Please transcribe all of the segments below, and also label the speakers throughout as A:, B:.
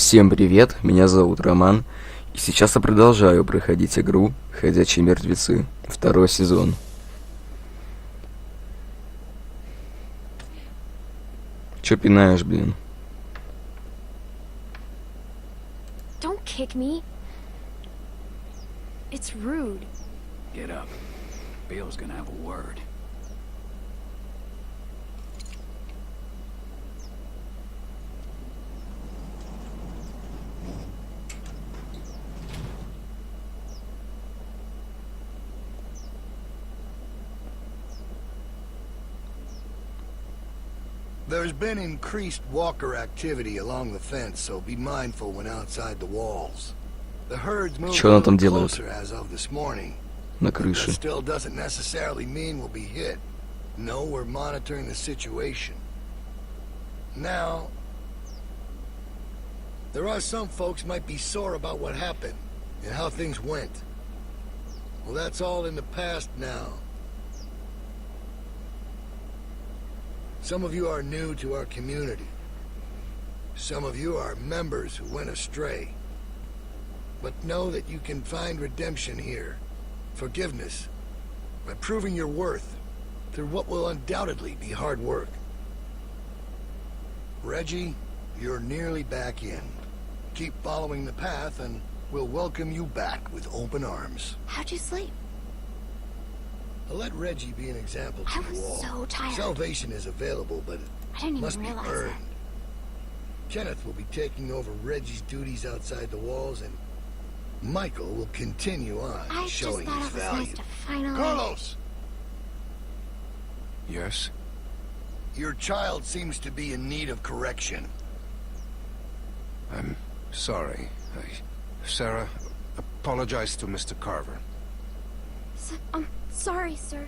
A: Всем привет, меня зовут Роман, и сейчас я продолжаю проходить игру «Ходячие мертвецы», второй сезон. Чё пинаешь, блин?
B: Don't kick me. It's rude.
C: Get up. Bill's gonna have a word.
D: There's been increased walker activity along the fence, so be mindful when outside the walls. The herds move
A: Чё она там делает?
D: closer as of this morning.
A: На
D: That
A: крыше.
D: still doesn't necessarily mean we'll be hit. No, we're monitoring the situation. Now, there are some folks might be sore about what happened and how things went. Well, that's all in the past now. Some of you are new to our community. Some of you are members who went astray. But know that you can find redemption here, forgiveness, by proving your worth through what will undoubtedly be hard work. Reggie, you're nearly back in. Keep following the path and we'll welcome you back with open arms.
B: How'd you sleep?
D: I'll let Reggie be an example to
B: I
D: you all.
B: was so tired.
D: Salvation is available, but
B: I didn't
D: it must
B: even
D: be
B: realize
D: earned.
B: that.
D: Kenneth will be taking over Reggie's duties outside the walls, and Michael will continue on
B: I just
D: showing
B: thought
D: his
B: it was
D: value.
B: nice to finally...
D: Carlos!
C: Yes?
D: Your child seems to be in need of correction.
C: I'm sorry. Sarah, apologize to Mr. Carver.
B: I'm sorry, sir.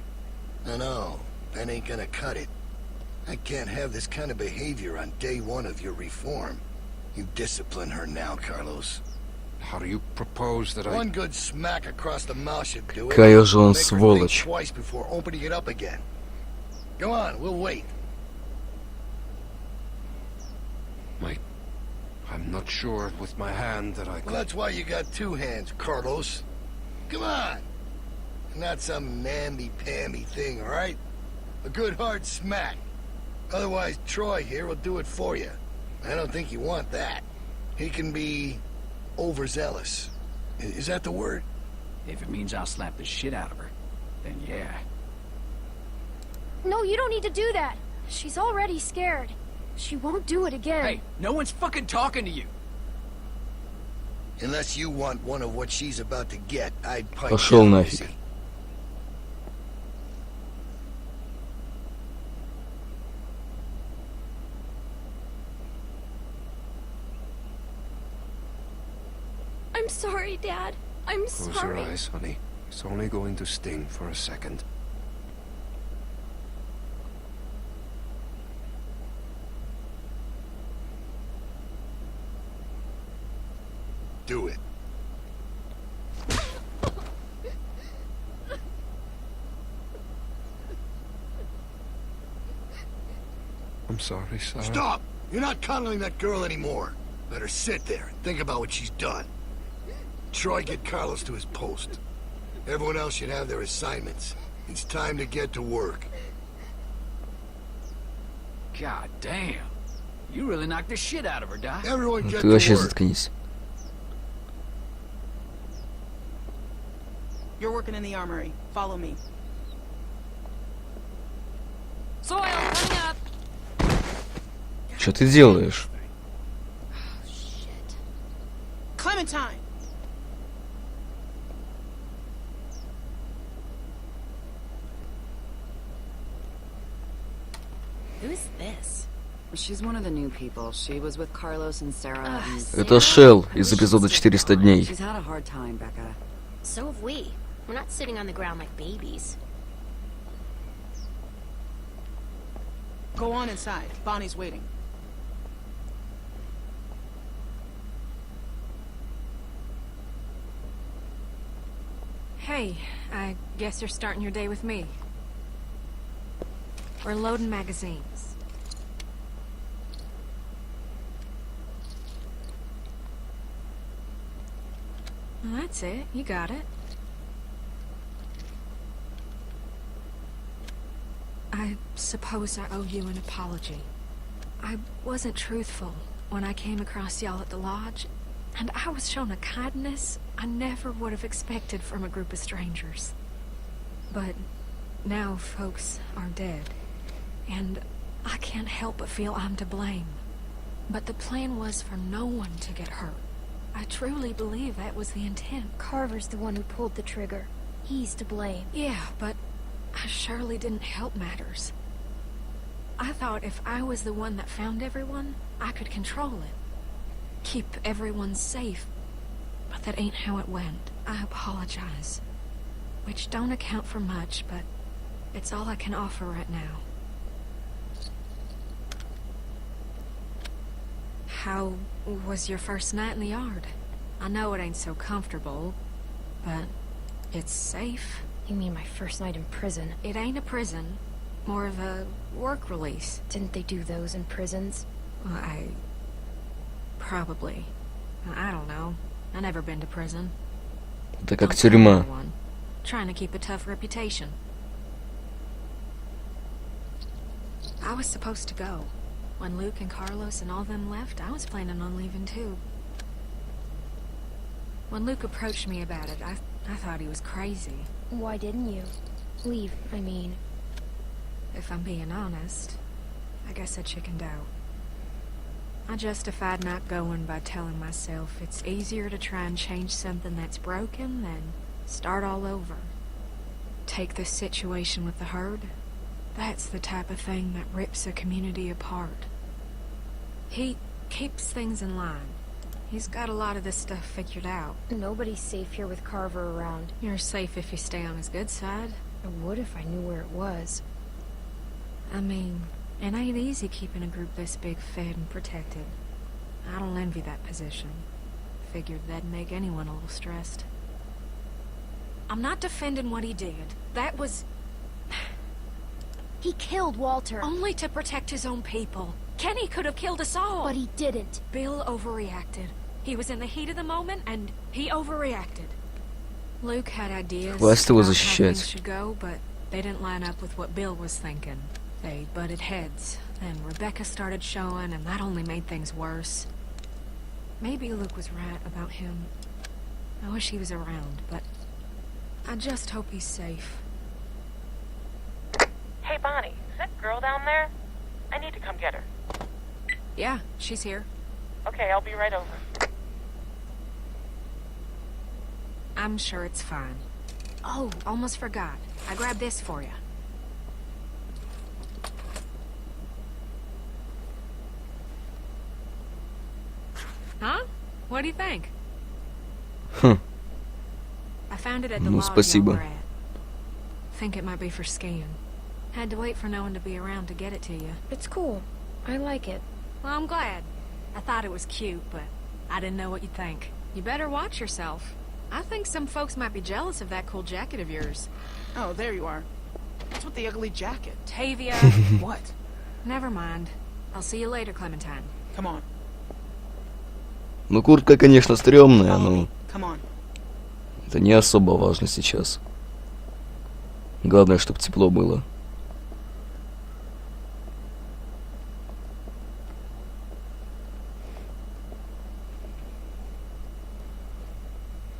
D: I know. That ain't gonna cut it. I can't have this kind of behavior on day one of your reform. You discipline her now, Carlos.
C: How do you propose that
D: One good smack across the mouth should do it.
A: Какая же он
D: Make her think
A: сволочь.
D: twice before opening it up again. Go on, we'll wait.
C: I'm not sure with my hand that I could...
D: Well, that's why you got two hands, Carlos. Come on. Not some namby-pamby thing, all right? A good hard smack. Otherwise, Troy here will do it for you. I don't think you want that. He can be overzealous. Is that the word?
C: If it means I'll slap the shit out of her, then yeah.
B: No, you don't need to do that. She's already scared. She won't do it again.
C: Hey, no one's fucking talking to you!
D: Unless you want one of what she's about to get, I'd pipe
A: Пошел
D: down,
A: нафиг.
D: Missy.
B: I'm sorry, Dad. I'm
C: Close your
B: sorry.
C: eyes, honey. It's only going to sting for a second.
D: Do it.
C: I'm sorry, Sarah.
D: Stop! You're not cuddling that girl anymore. Let her sit there and think about what she's done. Troy, get Carlos to his post. Everyone else should have their assignments. It's time to get to work.
C: God damn. You really knocked the shit out of her, Doc.
D: Everyone get
A: Ты
D: to
A: вообще
D: work.
A: заткнись.
E: You're working in the armory. Follow me.
B: Soil, coming up.
A: Что ты делаешь?
B: Shit.
E: Clementine!
B: Who's this?
F: She's one of the new people. She was with Carlos and Sarah. And
A: Это Шелл из эпизода 400 дней.
F: she's had a hard time, Becca.
B: So have we. We're not sitting on the ground like babies.
E: Go on inside. Bonnie's waiting.
G: Hey, I guess you're starting your day with me. We're loading magazines. Well, that's it. You got it. I suppose I owe you an apology. I wasn't truthful when I came across y'all at the lodge, and I was shown a kindness I never would have expected from a group of strangers. But now folks are dead, and I can't help but feel I'm to blame. But the plan was for no one to get hurt. I truly believe that was the intent.
B: Carver's the one who pulled the trigger. He's to blame.
G: Yeah, but I surely didn't help matters. I thought if I was the one that found everyone, I could control it. Keep everyone safe. But that ain't how it went. I apologize. Which don't account for much, but it's all I can offer right now. How was your first night in the yard? I know it ain't so comfortable, but it's safe.
B: You mean my first night in prison?
G: It ain't a prison, more of a work release.
B: Didn't they do those in prisons?
G: Well, probably. I don't know. I never been to prison.
A: Это как
G: Don't tell
A: тюрьма.
G: anyone. Trying to keep a tough reputation. I was supposed to go. When Luke and Carlos and all them left, I was planning on leaving too. When Luke approached me about it, I thought he was crazy.
B: Why didn't you? Leave, I mean.
G: If I'm being honest, I guess I chickened out. I justified not going by telling myself it's easier to try and change something that's broken than start all over. Take this situation with the herd. That's the type of thing that rips a community apart. He keeps things in line. He's got a lot of this stuff figured out.
B: Nobody's safe here with Carver around.
G: You're safe if you stay on his good side.
B: I would if I knew where it was.
G: I mean, it ain't easy keeping a group this big fed and protected. I don't envy that position. Figured that'd make anyone a little stressed. I'm not defending what he did. That was
B: He killed Walter.
G: only to protect his own people. Kenny could have killed us all.
B: But he didn't.
G: Bill overreacted. He was in the heat of the moment, and he overreacted. Luke had ideas
A: Власть его
G: about how
A: защищать.
G: things should go, but they didn't line up with what Bill was thinking. They butted heads, and Rebecca started showing, and that only made things worse. Maybe Luke was right about him. I wish he was around, but I just hope he's safe.
H: Hey, Bonnie, is that girl down there? I need to come get her.
G: Yeah, she's here.
H: Okay, I'll be right over.
G: I'm sure it's fine. Oh, almost forgot. I grabbed this for you. Huh? What do you think?
A: Хм,
G: I found it at the
A: Ну,
G: lodge
A: спасибо.
G: y'all were at. Think it might be for skiing. Had to wait for no one to be around to get it to you.
B: It's cool. I like it.
G: Well, I'm glad. I thought it was cute, but I didn't know what you'd think. You better watch yourself. I think some folks might be jealous of that cool jacket of yours.
E: Oh, there you are. What's with the ugly jacket?
G: Tavia.
E: What?
G: Never mind. I'll see you later, Clementine.
E: Come on.
A: ну куртка, конечно, стрёмная, но
E: Come on.
A: это не особо важно сейчас. Главное, чтобы тепло было.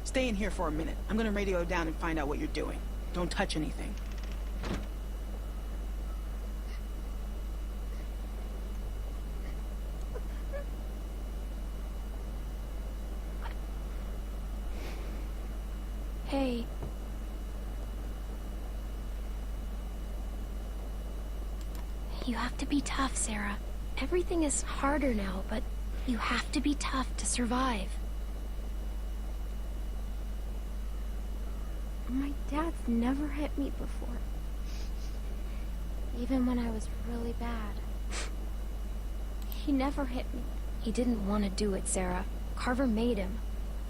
E: Stay in here for a minute. I'm gonna radio down and find out what you're doing. Don't touch anything.
B: Hey. You have to be tough, Sarah. Everything is harder now, but you have to be tough to survive. My dad's never hit me before. Even when I was really bad. He never hit me. He didn't want to do it, Sarah. Carver made him.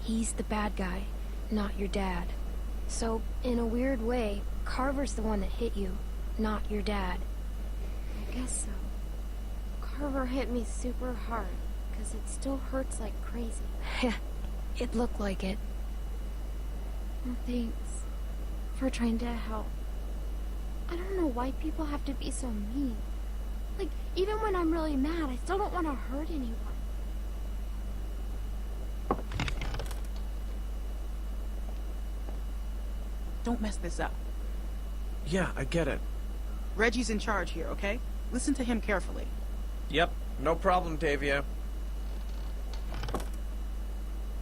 B: He's the bad guy, not your dad. So, in a weird way, Carver's the one that hit you, not your dad. I guess so. Carver hit me super hard, because it still hurts like crazy. Yeah, it looked like it. Well, thanks for trying to help. I don't know why people have to be so mean. Like, even when I'm really mad, I still don't want to hurt anyone.
E: Don't mess this up.
I: Yeah, I get it.
E: Reggie's in charge here, okay? Listen to him carefully.
I: Yep, no problem, Tavia.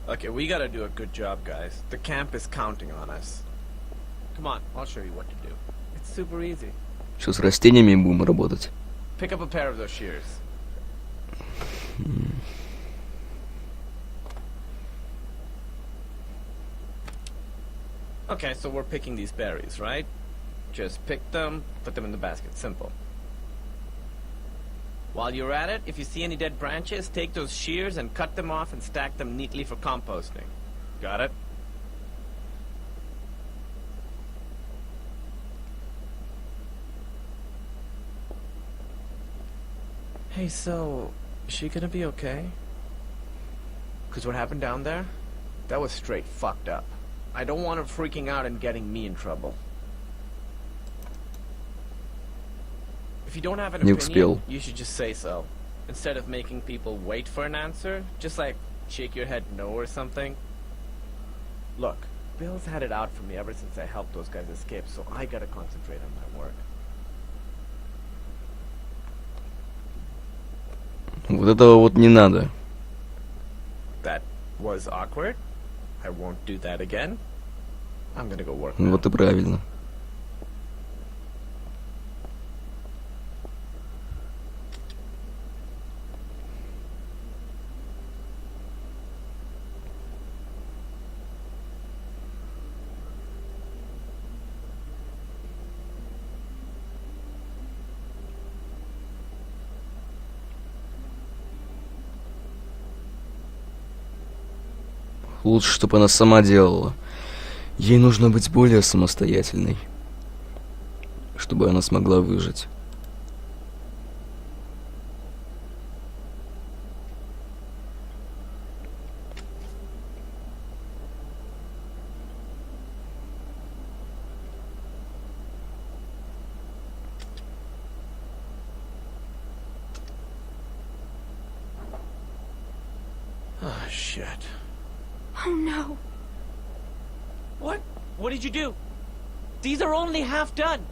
I: Okay, we gotta do a good job, guys. The camp is counting on us. Come on, I'll show you what to do. It's super easy.
A: Что, с растениями будем работать?
I: Pick up a pair of those shears. Okay, so we're picking these berries, right? Just pick them, put them in the basket. Simple. While you're at it, if you see any dead branches, take those shears and cut them off and stack them neatly for composting. Got it? Hey, so, is she gonna be okay? 'Cause what happened down there? That was straight fucked up. I don't want her freaking out and getting me in trouble. If you don't have an
A: Не
I: opinion,
A: успел.
I: you should just say so. Instead of making people wait for an answer, just like shake your head no or something. Look, Bill's had it out for me ever since I helped those guys escape, so I gotta concentrate on my work.
A: Вот этого вот не надо.
I: That was awkward. I won't do that again. I'm gonna go work now.
A: Вот и правильно. Лучше, чтобы она сама делала. Ей нужно быть более самостоятельной, чтобы она смогла выжить.
I: Oh, shit.
B: Oh no.
I: What? What did you do? These are only half done.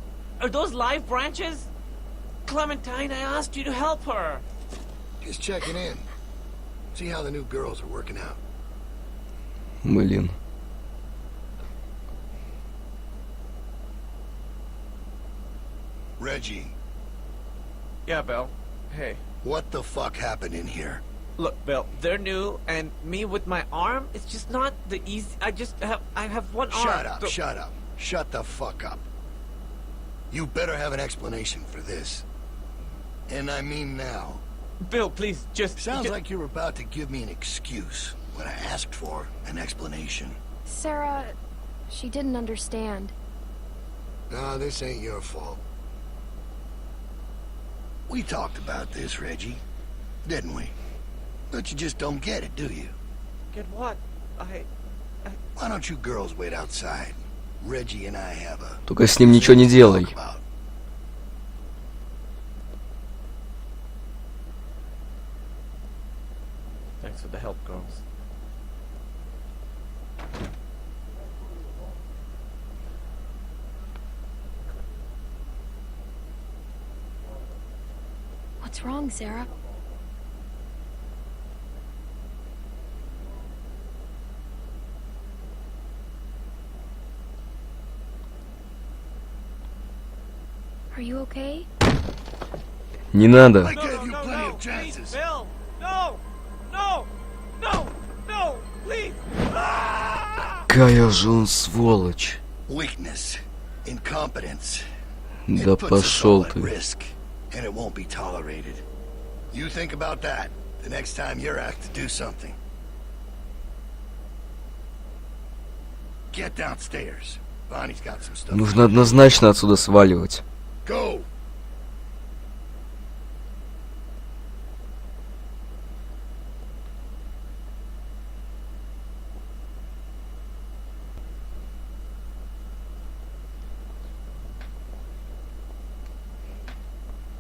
I: Are those live branches? Clementine, I asked you to help her.
D: Just checking in. See how the new girls are working out.
A: Блин.
D: Reggie,
I: Yeah, Bill. Hey.
D: what the fuck happened in here?
I: Look, Bill, they're new, and me with my arm, it's just not the easy... I have one arm.
D: Shut up, shut up. Shut the fuck up. You better have an explanation for this. And I mean now.
I: Bill, please, just...
D: Sounds like you're about to give me an excuse when I asked for an explanation.
B: Sarah, she didn't understand.
D: No, this ain't your fault. We talked about this, Reggie, didn't we? But you just don't get it, do you?
I: Get what?
D: Why don't you girls wait outside? Reggie and I have a...
A: Только с ним ничего не делай.
I: Thanks for the help, girls.
B: What's wrong, Sarah? Are you okay?
A: Не надо.
D: I gave you plenty of chances.
I: Bill! No! No! No! No! Please!
A: Какая же он сволочь.
D: Weakness, incompetence.
A: Да
D: It puts us
A: пошел
D: all at
A: ты.
D: risk, and it won't be tolerated. You think about that the next time you're asked to do something. Get downstairs. Bonnie's got some stuff.
A: Нужно однозначно отсюда сваливать.
D: Go.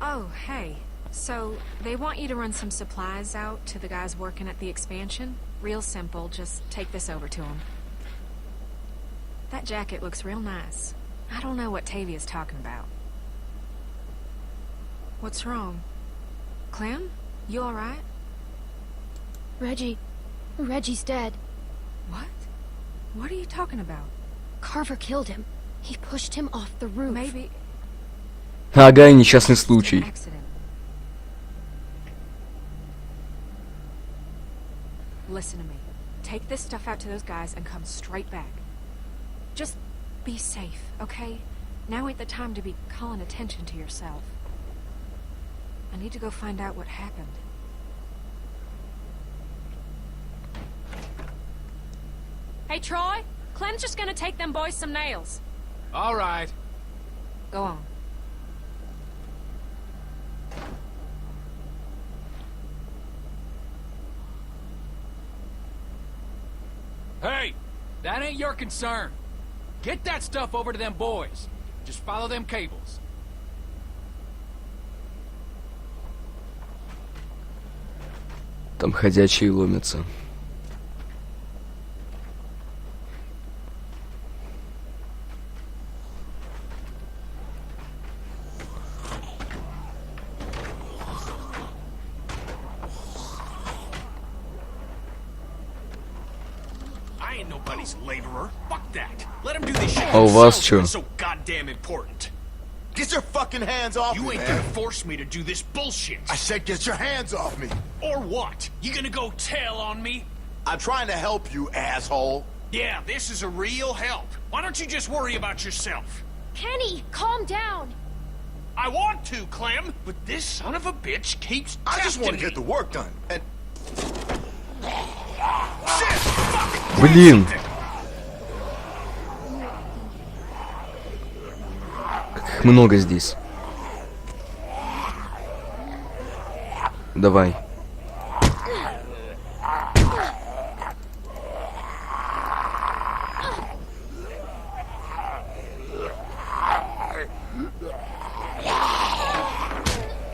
G: Oh, hey. So, they want you to run some supplies out to the guys working at the expansion. Real simple, just take this over to them. That jacket looks real nice. I don't know what Tavia's talking about. What's wrong? Clem? You alright?
B: Reggie's dead.
G: What? What are you talking about?
B: Carver killed him. He pushed him off the roof.
G: Maybe...
A: Ага, и несчастный случай.
G: Accident. Listen to me. Take this stuff out to those guys and come straight back. Just be safe, okay? Now ain't the time to be calling attention to yourself. I need to go find out what happened. Hey, Troy! Clem's just gonna take them boys some nails.
J: All right.
G: Go on.
J: Hey, that ain't your concern. Get that stuff over to them boys. Just follow them cables.
A: Там ходячие ломятся.
J: I ain't nobody's laborer. Fuck that. Let him do this shit.
A: А у вас чё?
J: So goddamn important.
D: Get your fucking hands off me,
J: You ain't
D: man.
J: gonna force me to do this bullshit.
D: I said get your hands off me.
J: Or what? You gonna go tell on me?
D: I'm trying to help you, asshole.
J: Yeah, this is a real help. Why don't you just worry about yourself?
B: Kenny, calm down.
J: I want to, Clem, but this son of a bitch keeps
D: I just want to
J: testing
D: get the
J: me.
D: work done. And
J: Shit! Fuck!
A: Блин! Как их много здесь. Давай.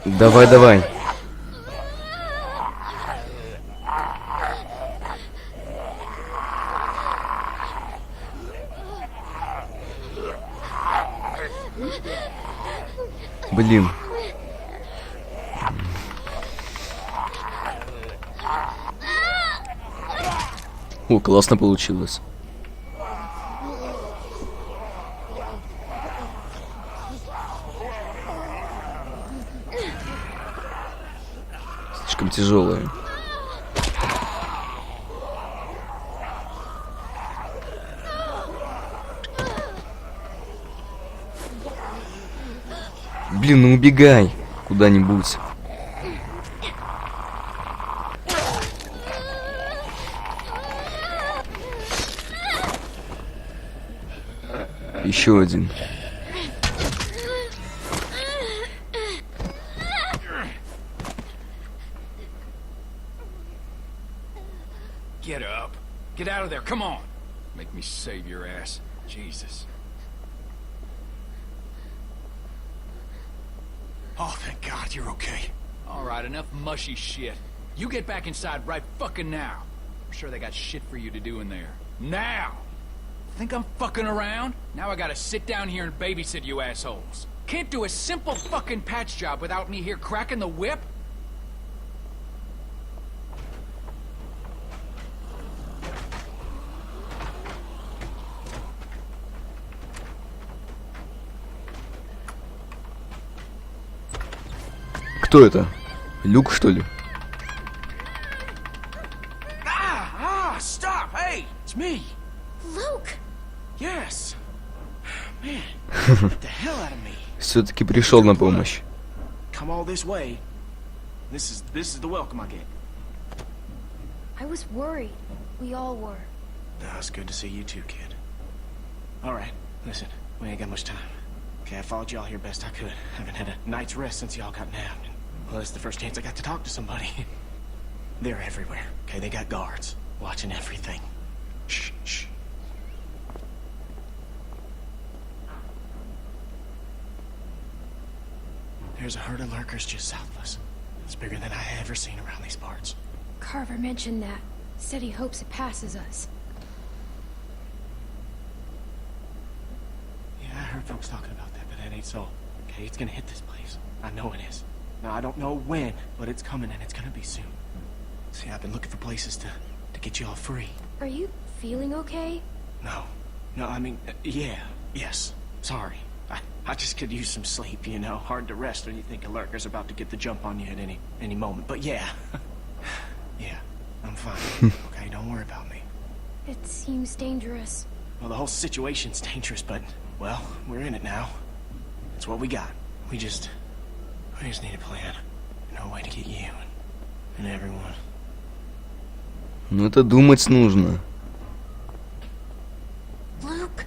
A: Давай, давай. Блин. О, классно получилось. Слишком тяжелое. Блин, ну убегай куда-нибудь. Еще один.
J: Get up. Get out of there, come on. Make me save your ass. Jesus. Oh, thank God you're okay. All right, enough mushy shit. You get back inside right fucking now. I'm sure they got shit for you to do in there. Now! Think I'm fucking around? Now I gotta sit down here and babysit you assholes. Can't do a simple fucking patch job without me here cracking the whip?
A: Кто это? Люк, что ли?
J: Stop! Hey, it's me.
B: Luke!
J: Yes. Man, get the hell out of me.
A: Все-таки пришел на помощь.
K: Come all this way. This is the welcome I get.
B: I was worried. We all were.
K: It's good to see you too, kid. All right, listen, we ain't got much time. Okay, I followed y'all here best I could. Haven't had a night's rest since y'all got nabbed. Well, it's the first chance I got to talk to somebody. They're everywhere. Okay, they got guards watching everything. Shh, shh. There's a herd of lurkers just south of us. It's bigger than I ever seen around these parts.
B: Carver mentioned that. Said he hopes it passes us.
K: Yeah, I heard folks talking about that, but that ain't so. Okay, it's gonna hit this place. I know it is. Now, I don't know when, but it's coming and it's gonna be soon. See, I've been looking for places to get you all free.
B: Are you feeling okay?
K: No, I mean, yes. Sorry. I just could use some sleep, you know. Hard to rest when you think a lurker's about to get the jump on you at any moment. But yeah. Yeah, I'm fine. Okay, don't worry about me.
B: It seems dangerous.
K: Well, the whole situation's dangerous, but, well, we're in it now. It's what we got. We just need a plan. No way to get you and everyone.
A: Ну это думать нужно.
B: Luke!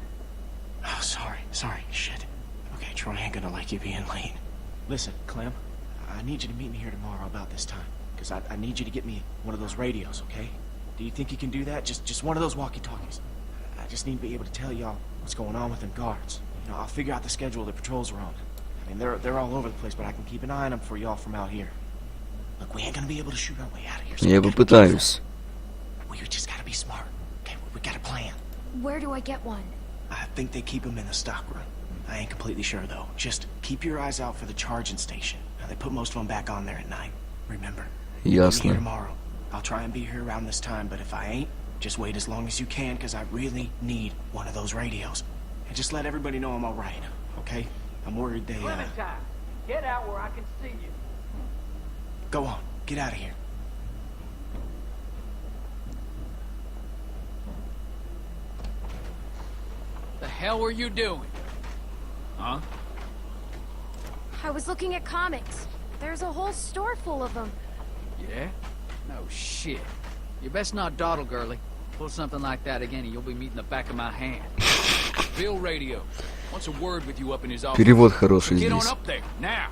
K: Oh, sorry, shit. Okay, Troy ain't gonna like you being late. Listen, Clem, I need you to meet me here tomorrow about this time. Because I need you to get me one of those radios, okay? Do you think you can do that? Just one of those walkie-talkies. I just need to be able to tell y'all what's going on with them guards. You know, I'll figure out the schedule the patrols are on. I mean, they're all over the place, but I can keep an eye on them for y'all from out here. Look, we ain't gonna be able to shoot our way out of here. So
A: Я попытаюсь.
K: We just gotta be smart. Okay, we got a plan.
B: Where do I get one?
K: I think they keep them in the stock room. I ain't completely sure, though. Just keep your eyes out for the charging station. Now, they put most of them back on there at night. Remember?
A: Ясно.
K: Be here tomorrow. I'll try and be here around this time, but if I ain't, just wait as long as you can, because I really need one of those radios. And just let everybody know I'm all right, okay? I'm worried they,
L: Clementine, get out where I can see you.
K: Go on, get out of here.
J: The hell were you doing? Huh?
B: I was looking at comics. There's a whole store full of them.
L: Yeah? No shit. You best not dawdle, girlie. Pull something like that again and you'll be meeting the back of my hand.
J: Bill Radio wants a word with you up in his office.
A: Перевод хороший
J: Get on
A: здесь.
J: up there, now.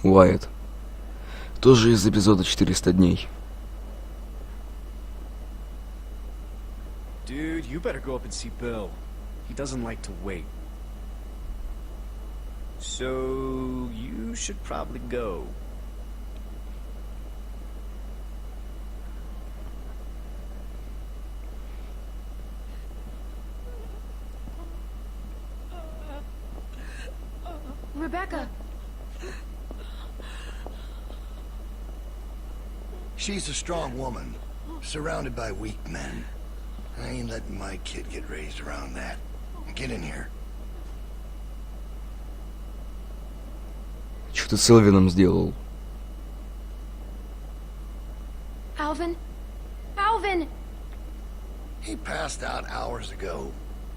A: Уайт. Тоже из эпизода 400 дней.
M: Dude, you better go up and see Bill. He doesn't like to wait. So, you should probably go.
B: Rebecca!
D: She's a strong woman, surrounded by weak men. I ain't letting my kid get raised around that. Get in here.
A: Что ты с Элвином сделал?
B: Alvin? Alvin!
D: He passed out hours ago.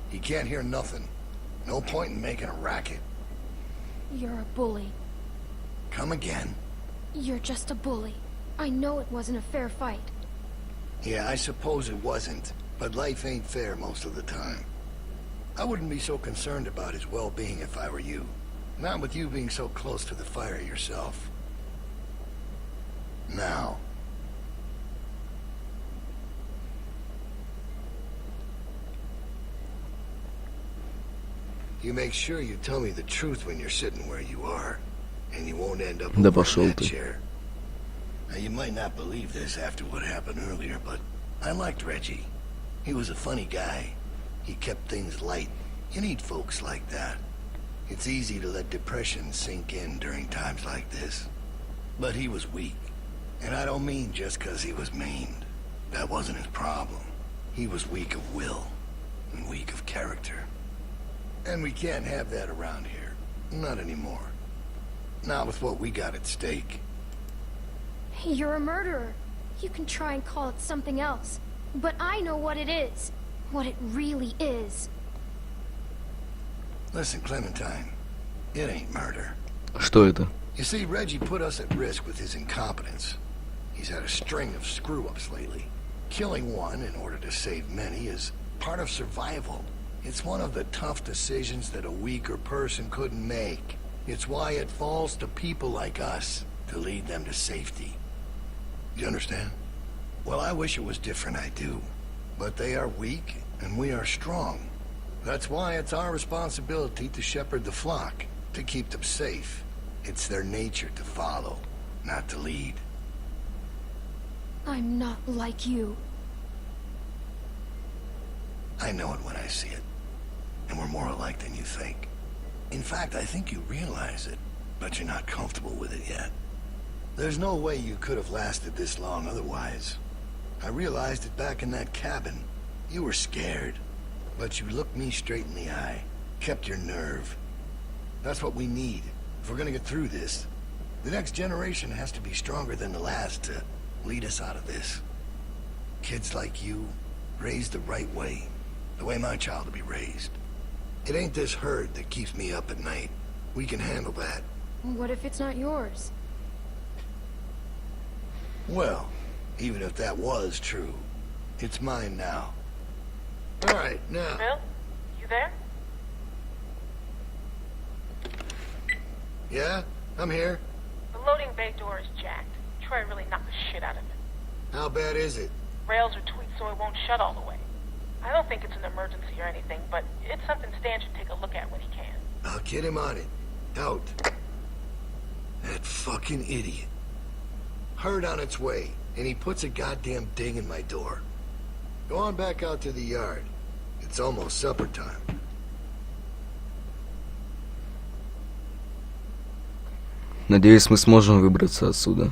D: He can't hear nothing. No point in making a racket.
B: You're a bully.
D: Come again.
B: You're just a bully. I know it wasn't a fair fight.
D: Yeah, I suppose it wasn't, but life ain't fair most of the time. I wouldn't be so concerned about his well-being if I were you. Not with you being so close to the fire yourself. Now. You make sure you tell me the truth when you're sitting where you are, and you won't end up
A: Да
D: over
A: пошел
D: in that
A: ты.
D: chair. Now, you might not believe this after what happened earlier, but I liked Reggie. He was a funny guy. He kept things light. You need folks like that. It's easy to let depression sink in during times like this. But he was weak. And I don't mean just because he was maimed. That wasn't his problem. He was weak of will and weak of character. And we can't have that around here. Not anymore. Not with what we got at stake.
B: You're a murderer. You can try and call it something else. But I know what it is. What it really is.
D: Listen, Clementine. It ain't murder.
A: Что это?
D: You see, Reggie put us at risk with his incompetence. He's had a string of screw-ups lately. Killing one in order to save many is part of survival. It's one of the tough decisions that a weaker person couldn't make. It's why it falls to people like us to lead them to safety. You understand? Well, I wish it was different, I do. But they are weak, and we are strong. That's why it's our responsibility to shepherd the flock, to keep them safe. It's their nature to follow, not to lead.
B: I'm not like you.
D: I know it when I see it. And we're more alike than you think. In fact, I think you realize it, but you're not comfortable with it yet. There's no way you could have lasted this long otherwise. I realized it back in that cabin. You were scared, but you looked me straight in the eye, kept your nerve. That's what we need if we're gonna get through this. The next generation has to be stronger than the last to lead us out of this. Kids like you, raised the right way, the way my child will be raised. It ain't this herd that keeps me up at night. We can handle that.
B: What if it's not yours?
D: Well, even if that was true, it's mine now. All right, now.
H: Bill, you there?
D: Yeah, I'm here.
H: The loading bay door is jacked. Troy really knocked the shit out of it.
D: How bad is it?
H: Rails are tweaked so it won't shut all the way. I don't think it's an emergency or anything, but it's something Stan should take a look at when he can.
D: I'll get him on it. Out. That fucking idiot. Herd on its way, and he puts a goddamn ding in my door. Go on back out to the yard. It's almost supper time.
A: Надеюсь, мы сможем выбраться отсюда.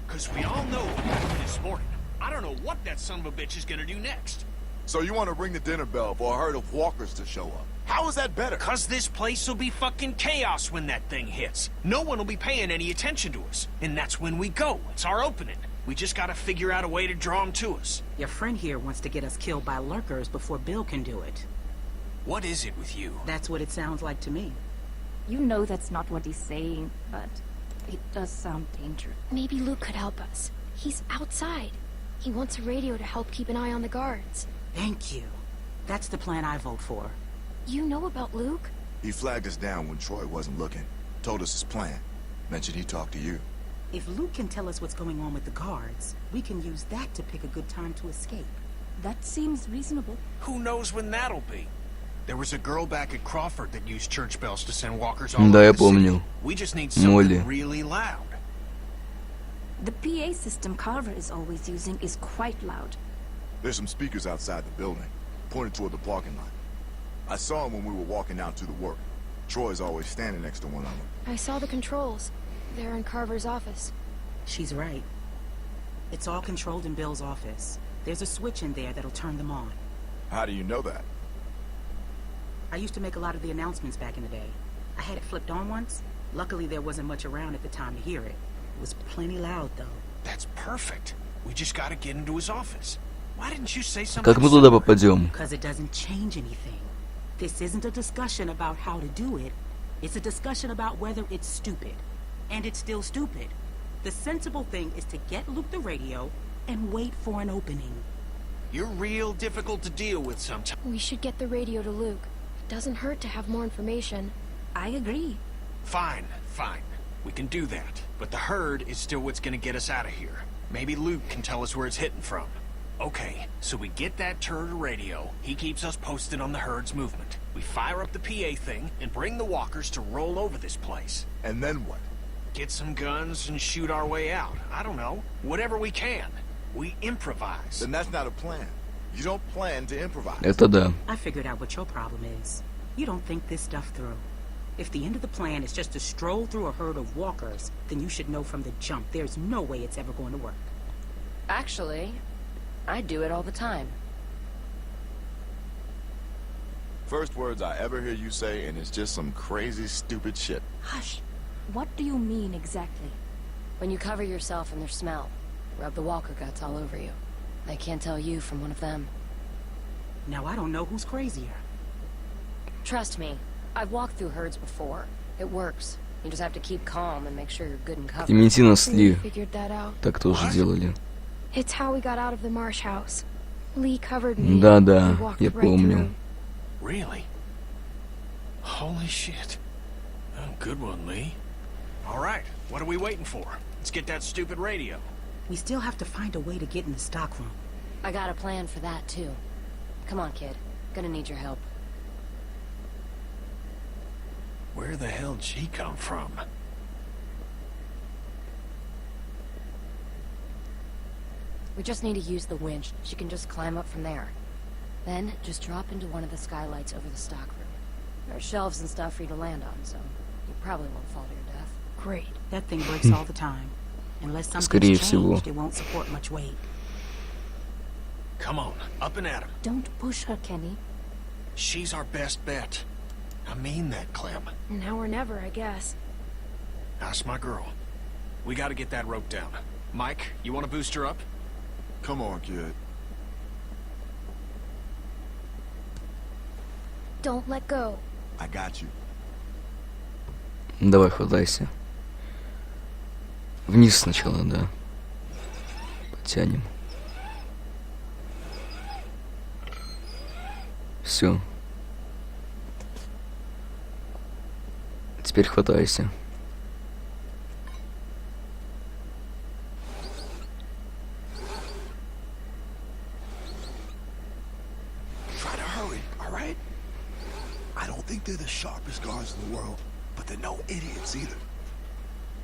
K: Because we all know what happened this morning. I don't know what that son of a bitch is gonna do next.
N: So you want to ring the dinner bell for a herd of walkers to show up? How is that better?
K: Because this place will be fucking chaos when that thing hits. No one will be paying any attention to us. And that's when we go. It's our opening. We just gotta figure out a way to draw them to us.
E: Your friend here wants to get us killed by lurkers before Bill can do it.
K: What is it with you?
E: That's what it sounds like to me.
O: You know that's not what he's saying, but it does sound dangerous.
B: Maybe Luke could help us. He's outside. He wants a radio to help keep an eye on the guards.
E: Thank you. That's the plan I vote for.
B: You know about Luke?
N: He flagged us down when Troy wasn't looking. Told us his plan. Mentioned he talked to you.
E: If Luke can tell us what's going on with the guards, we can use that to pick a good time to escape.
O: That seems reasonable.
K: Who knows when that'll be? There was a girl back at Crawford that used church bells to send walkers all
A: Да,
K: over
A: я
K: the city.
A: помню.
K: We just need something
A: Молли.
K: really loud.
O: The PA system Carver is always using is quite loud.
N: There's some speakers outside the building, pointed toward the parking lot. I saw them when we were walking out to the work. Troy's always standing next to one of them.
B: I saw the controls. They're in Carver's office.
E: She's right. It's all controlled in Bill's office. There's a switch in there that'll turn them on.
N: How do you know that?
E: I used to make a lot of the announcements back in the day. I had it flipped on once. Luckily, there wasn't much around at the time to hear it. It was plenty loud, though.
K: That's perfect. We just gotta get into his office. Why didn't you say something?
A: Как мы туда попадем?
E: Because it doesn't change anything. This isn't a discussion about how to do it. It's a discussion about whether it's stupid. And it's still stupid. The sensible thing is to get Luke the radio and wait for an opening.
K: You're real difficult to deal with sometimes.
B: We should get the radio to Luke. It doesn't hurt to have more information.
O: I agree.
K: Fine, fine. We can do that. But the herd is still what's gonna get us out of here. Maybe Luke can tell us where it's hitting from. Okay, so we get that turd a radio. He keeps us posted on the herd's movement. We fire up the PA thing and bring the walkers to roll over this place.
N: And then what?
K: Get some guns and shoot our way out. I don't know. Whatever we can. We improvise.
N: Then that's not a plan. You don't plan to improvise.
A: Это да.
E: I figured out what your problem is. You don't think this stuff through. If the end of the plan is just to stroll through a herd of walkers, then you should know from the jump there's no way it's ever going to work.
P: Actually, I do it all the time.
N: First words I ever hear you say, and it's just some crazy, stupid shit.
O: Hush. What do you mean exactly?
P: When you cover yourself in their smell, rub the walker guts all over you. They can't tell you from one of them.
E: Now I don't know who's crazier.
P: Trust me, I've walked through herds before. It works. You just have to keep calm and make sure you're good and covered.
A: Клементина сли.
B: We figured that out.
A: Так тоже делали.
B: It's how we got out of the marsh house. Lee covered me.
A: Да-да,
B: and walked
A: я
B: right
A: помню.
B: through.
K: Really? Holy shit. Oh, good one, Lee. All right, what are we waiting for? Let's get that stupid radio.
E: We still have to find a way to get in the stockroom.
P: I got a plan for that, too. Come on, kid. Gonna need your help.
K: Where the hell did she come from?
P: We just need to use the winch. She can just climb up from there. Then, just drop into one of the skylights over the stockroom. There are shelves and stuff for you to land on, so you probably won't fall to your death.
E: Great. That thing breaks all the time. Unless
A: Скорее
E: something's
A: всего.
E: changed, it won't support much weight.
K: Come on, up and at him.
O: Don't push her, Kenny.
K: She's our best bet. I mean that, Clem.
B: Now or never, I guess.
K: That's my girl. We gotta get that rope down. Mike, you wanna boost her up?
N: Come on, kid.
B: Don't let go.
N: I got you.
A: Давай, хватайся. Вниз сначала, да. Потянем. Все. Теперь хватайся.
D: Try to hurry, all right? I don't think they're the sharpest guards in the world, but they're no idiots either.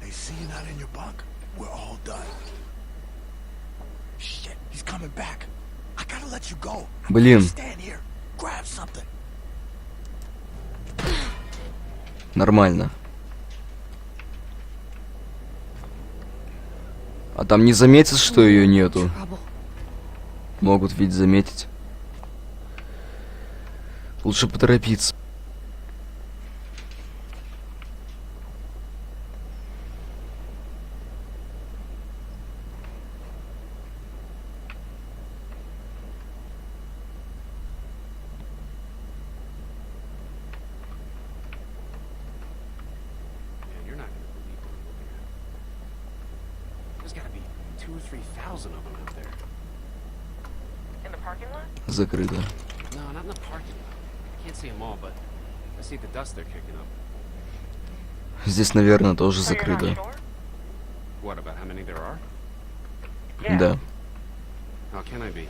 D: They see you not in your bunk, we're all done. Shit, he's coming back. I gotta let you go.
A: Блин.
D: Stand here. Grab something.
A: Нормально. А там не заметят, что ее нету? Могут ведь заметить. Лучше поторопиться.
K: You're not gonna believe what we're looking at. There's gotta be 2,000 or 3,000 of them out there.
H: In the parking lot?
A: Закрыто.
Q: No, not in the parking lot. I can't see them all, but I see the dust they're kicking up.
A: Здесь, наверное, тоже закрыто.
Q: What about how many there are?
A: Да.
Q: How can I be?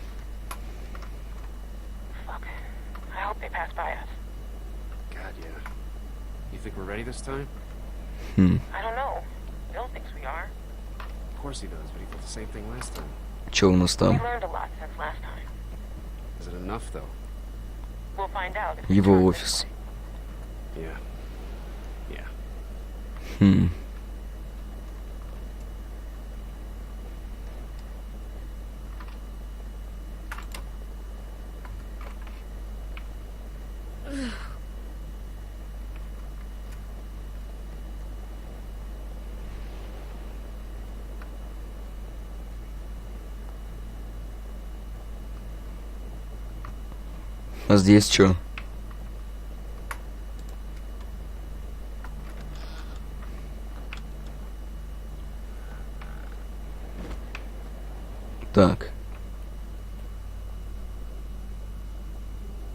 H: Fuck. I hope they pass by us.
Q: God, yeah. You think we're ready this time?
H: I don't know. Bill thinks we are.
Q: Of course he does, but he thought the same thing last time.
A: Чё у нас
H: We
A: там?
H: learned a lot since last time.
Q: Is it enough, though?
H: We'll find out if we
A: Его
H: trust
A: офис.
Q: Yeah. Yeah.
A: Хм. А здесь чё? Так.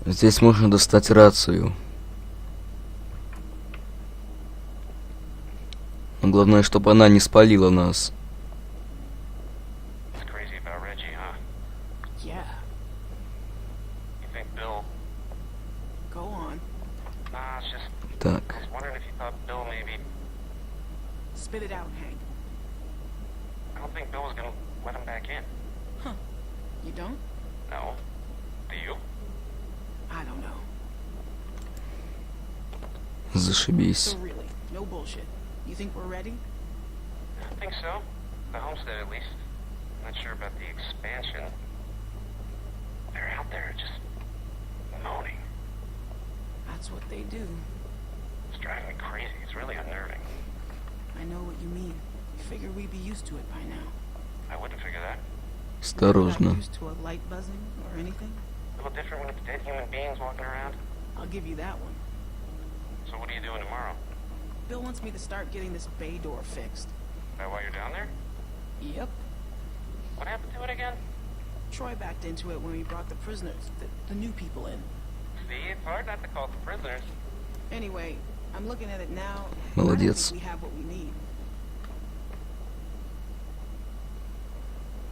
A: Здесь можно достать рацию. Но главное, чтобы она не спалила нас.
Q: It's crazy about Reggie, huh?
E: Yeah.
Q: You think Bill...
E: Go on.
Q: Nah, it's just...
A: Так.
Q: I was wondering if you thought Bill maybe...
E: Spit it out, Hank.
Q: I don't think Bill was gonna let him back in.
E: Huh. You don't?
Q: No. Do you?
E: I don't know.
A: Зашибись.
E: So really, no bullshit. You think we're ready?
Q: I think so. The homestead, at least. Not sure about the expansion. They're out there just... moaning.
E: That's what they do.
Q: It's driving me crazy. It's really unnerving.
E: I know what you mean. You figure we'd be used to it by now.
Q: I wouldn't figure that.
A: Осторожно.
E: Not used to a light buzzing or anything?
Q: A little different when it's dead human beings walking around.
E: I'll give you that one.
Q: So what are you doing tomorrow?
E: Bill wants me to start getting this bay door fixed.
Q: Is that why you're down there?
E: Yep.
Q: What happened to it again?
E: Troy backed into it when we brought the prisoners, the new people in.
Q: See, it's hard not to call them prisoners.
E: Anyway, I'm looking at it now.
A: Молодец.
E: We have what we need.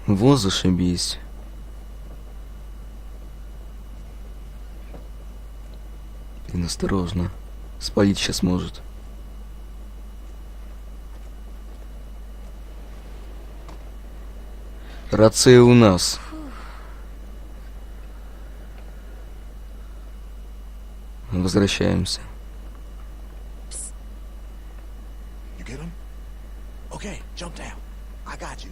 A: Во, зашибись. Блин, осторожно. Спалить сейчас может. Рация у нас. Возвращаемся.
N: You get him? Okay, jump down. I got you.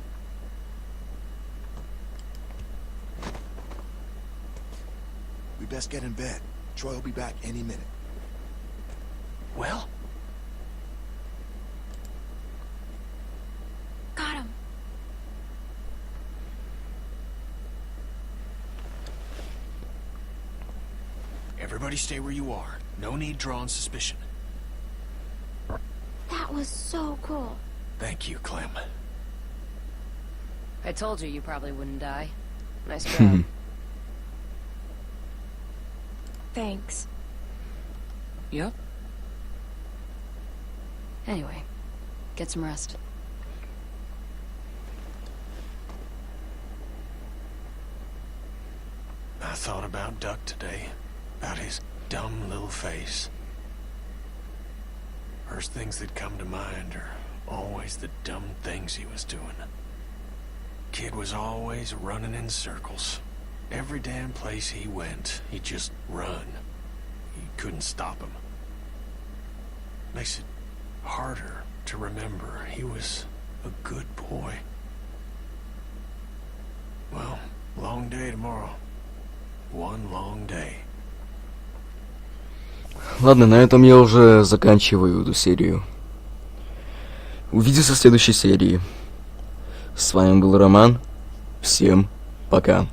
N: We best get in bed. Troy will be back any minute.
K: Well?
B: Got him.
K: Everybody stay where you are. No need drawing suspicion.
B: That was so cool.
K: Thank you, Clem.
P: I told you probably wouldn't die. Nice job.
B: Thanks.
P: Yep. Anyway, get some rest.
K: I thought about Duck today. About his dumb little face. First things that come to mind are always the dumb things he was doing. Kid was always running in circles. Every damn place he went, he'd just run. You couldn't stop him. Makes it harder to remember he was a good boy. Well, long day tomorrow. One long day.
A: Ладно, на этом я уже заканчиваю эту серию. Увидимся в следующей серии. С вами был Роман. Всем пока.